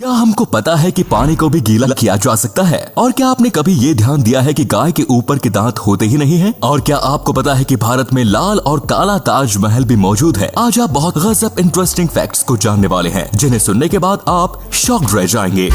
क्या हमको पता है कि पानी को भी गीला किया जा सकता है? और क्या आपने कभी ये ध्यान दिया है कि गाय के ऊपर के दांत होते ही नहीं हैं? और क्या आपको पता है कि भारत में लाल और काला ताजमहल भी मौजूद है? आज आप बहुत गजब इंटरेस्टिंग फैक्ट्स को जानने वाले हैं, जिन्हें सुनने के बाद आप शॉक्ड रह जाएंगे।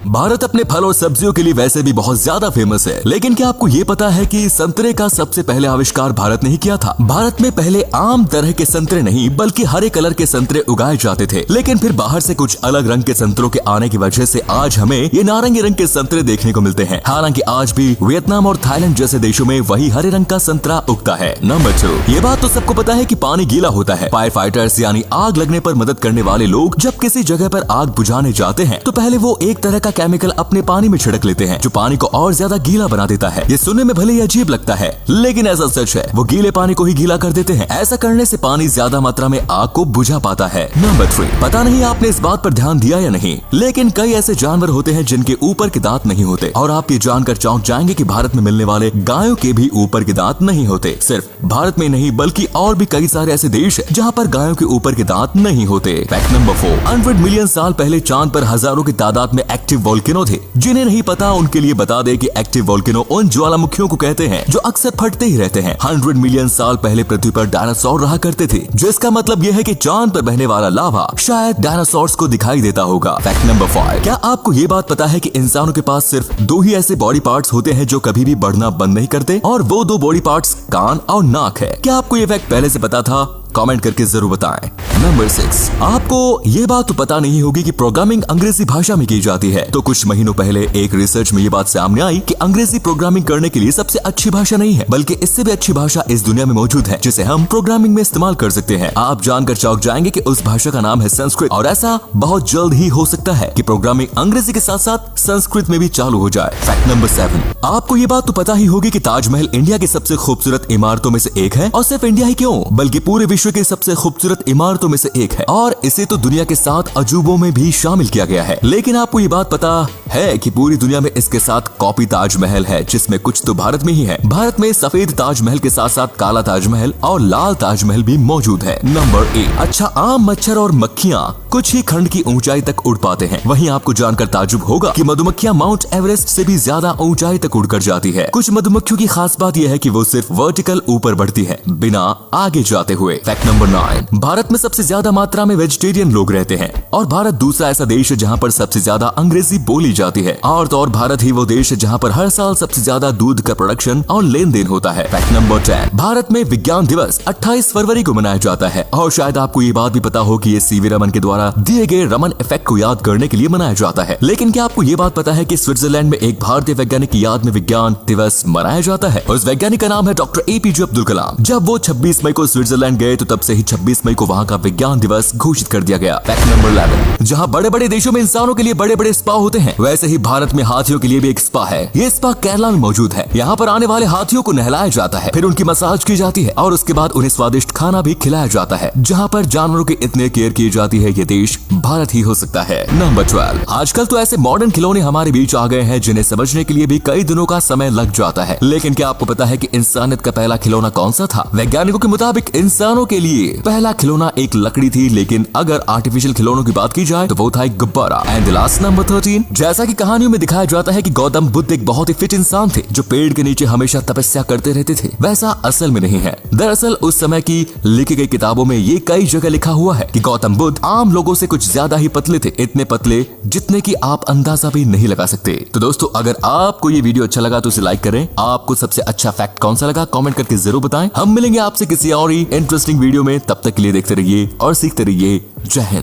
भारत अपने फल और सब्जियों के लिए वैसे भी बहुत ज्यादा फेमस है, लेकिन क्या आपको ये पता है कि संतरे का सबसे पहले आविष्कार भारत ने ही किया था? भारत में पहले आम तरह के संतरे नहीं बल्कि हरे कलर के संतरे उगाए जाते थे, लेकिन फिर बाहर से कुछ अलग रंग के संतरों के आने की वजह से आज हमें ये नारंगी रंग के संतरे देखने को मिलते हैं। हालांकि आज भी वियतनाम और थाईलैंड जैसे देशों में वही हरे रंग का संतरा उगता है। नंबर 2, ये बात तो सबको पता है कि पानी गीला होता है। फायर फाइटर्स यानी आग लगने पर मदद करने वाले लोग जब किसी जगह पर आग बुझाने जाते हैं तो पहले वो एक तरह का केमिकल अपने पानी में छिड़क लेते हैं, जो पानी को और ज्यादा गीला बना देता है। ये सुनने में भले ही अजीब लगता है, लेकिन ऐसा सच है। वो गीले पानी को ही गीला कर देते हैं। ऐसा करने से पानी ज्यादा मात्रा में आग को बुझा पाता है। नंबर 3, पता नहीं आपने इस बात पर ध्यान दिया या नहीं, लेकिन कई ऐसे जानवर होते हैं जिनके ऊपर के दांत नहीं होते, और आप ये जानकर चौंक जाएंगे कि भारत में मिलने वाले गायों के भी ऊपर के दांत नहीं होते। सिर्फ भारत में नहीं बल्कि और भी कई सारे ऐसे देश है जहाँ पर गायों के ऊपर के दांत नहीं होते। फैक्ट नंबर 4, 100 मिलियन साल पहले चांद पर हजारों की तादाद में एक्टिव वोल्केनो थे। जिन्हें नहीं पता उनके लिए बता दे कि एक्टिव वोल्केनो उन ज्वालामुखियों को कहते हैं जो अक्सर फटते ही रहते हैं। 100 मिलियन साल पहले पृथ्वी पर डायनासोर रहा करते थे, जिसका मतलब यह है कि चांद पर बहने वाला लावा शायद डायनासोर्स को दिखाई देता होगा। फैक्ट नंबर 5, क्या आपको ये बात पता है कि इंसानों के पास सिर्फ 2 ही ऐसे बॉडी पार्ट्स होते हैं जो कभी भी बढ़ना बंद नहीं करते, और वो 2 बॉडी पार्ट्स कान और नाक है। क्या आपको ये फैक्ट पहले से पता था? कमेंट करके जरूर बताएं। नंबर 6, आपको ये बात तो पता नहीं होगी कि प्रोग्रामिंग अंग्रेजी भाषा में की जाती है। तो कुछ महीनों पहले एक रिसर्च में ये बात सामने आई कि अंग्रेजी प्रोग्रामिंग करने के लिए सबसे अच्छी भाषा नहीं है, बल्कि इससे भी अच्छी भाषा इस दुनिया में मौजूद है जिसे हम प्रोग्रामिंग में इस्तेमाल कर सकते हैं। आप जानकर चौंक जाएंगे कि उस भाषा का नाम है संस्कृत, और ऐसा बहुत जल्द ही हो सकता है कि प्रोग्रामिंग अंग्रेजी के साथ साथ संस्कृत में भी चालू हो जाए। फैक्ट नंबर 7, आपको ये बात तो पता ही होगी कि ताजमहल इंडिया की सबसे खूबसूरत इमारतों में से एक है, और सिर्फ इंडिया ही क्यों बल्कि पूरे विश्व की सबसे खूबसूरत इमारतों में से एक है, और इसे तो दुनिया के 7 अजूबों में भी शामिल किया गया है। लेकिन आपको ये बात पता है कि पूरी दुनिया में इसके साथ कॉपी ताजमहल है, जिसमें कुछ तो भारत में ही है। भारत में सफेद ताजमहल के साथ साथ काला ताजमहल और लाल ताजमहल भी मौजूद है। नंबर 8, अच्छा, आम मच्छर और मक्खियाँ कुछ ही खंड की ऊंचाई तक उड़ पाते हैं। वहीं आपको जानकर ताज्जुब होगा कि मधुमक्खियाँ माउंट एवरेस्ट से भी ज्यादा ऊंचाई तक उड़कर जाती है। कुछ मधुमक्खियों की खास बात यह है कि वो सिर्फ वर्टिकल ऊपर बढ़ती है, बिना आगे जाते हुए। फैक्ट नंबर 9, भारत में सबसे ज्यादा मात्रा में वेजिटेरियन लोग रहते हैं, और भारत दूसरा ऐसा देश है जहाँ पर सबसे ज्यादा अंग्रेजी बोली जाती है। और तो और भारत ही वो देश है जहाँ पर हर साल सबसे ज्यादा दूध का प्रोडक्शन और लेन देन होता है। फैक्ट नंबर 10, भारत में विज्ञान दिवस 28 फरवरी को मनाया जाता है, और शायद आपको ये बात भी पता हो कि ये सीवी रमन के द्वारा दिए गए रमन इफेक्ट को याद करने के लिए मनाया जाता है। लेकिन क्या आपको ये बात पता है कि स्विट्जरलैंड में एक भारतीय वैज्ञानिक की याद में विज्ञान दिवस मनाया जाता है? उस वैज्ञानिक का नाम है डॉक्टर APJ अब्दुल कलाम। जब वो 26 मई को स्विट्जरलैंड गए तो तब से ही 26 मई को वहाँ का विज्ञान दिवस घोषित कर दिया गया। फैक्ट नंबर 11, जहाँ बड़े बड़े देशों में इंसानों के लिए बड़े बड़े स्पा होते हैं, वैसे ही भारत में हाथियों के लिए भी एक स्पा है। ये स्पा केरला में मौजूद है। यहाँ पर आने वाले हाथियों को नहलाया जाता है, फिर उनकी मसाज की जाती है, और उसके बाद उन्हें स्वादिष्ट खाना भी खिलाया जाता है। जहाँ पर जानवरों की इतने केयर की जाती है, ये देश भारत ही हो सकता है। नंबर 12, आजकल तो ऐसे मॉडर्न खिलौने हमारे बीच आ गए हैं जिन्हें समझने के लिए भी कई दिनों का समय लग जाता है। लेकिन क्या आपको पता है कि इंसानियत का पहला खिलौना कौन सा था? वैज्ञानिकों के मुताबिक इंसानों के लिए पहला खिलौना एक लकड़ी थी, लेकिन अगर आर्टिफिशियल खिलौनों की बात की जाए तो वो था एक गुब्बारा। एंड लास्ट नंबर 13, जैसा कि कहानियों में दिखाया जाता है कि गौतम बुद्ध एक बहुत ही फिट इंसान थे जो पेड़ के नीचे हमेशा तपस्या करते रहते थे, वैसा असल में नहीं है। दरअसल उस समय की लिखी गई किताबों में ये कई जगह लिखा हुआ है कि गौतम बुद्ध आम लोगों से कुछ ज्यादा ही पतले थे, इतने पतले जितने कि आप अंदाजा भी नहीं लगा सकते। तो दोस्तों, अगर आपको ये वीडियो अच्छा लगा तो इसे लाइक करें। आपको सबसे अच्छा फैक्ट कौन सा लगा कमेंट करके जरूर बताएं। हम मिलेंगे आपसे किसी और ही इंटरेस्टिंग वीडियो में, तब तक के लिए देखते रहिए और सीखते रहिए। जय हिंद।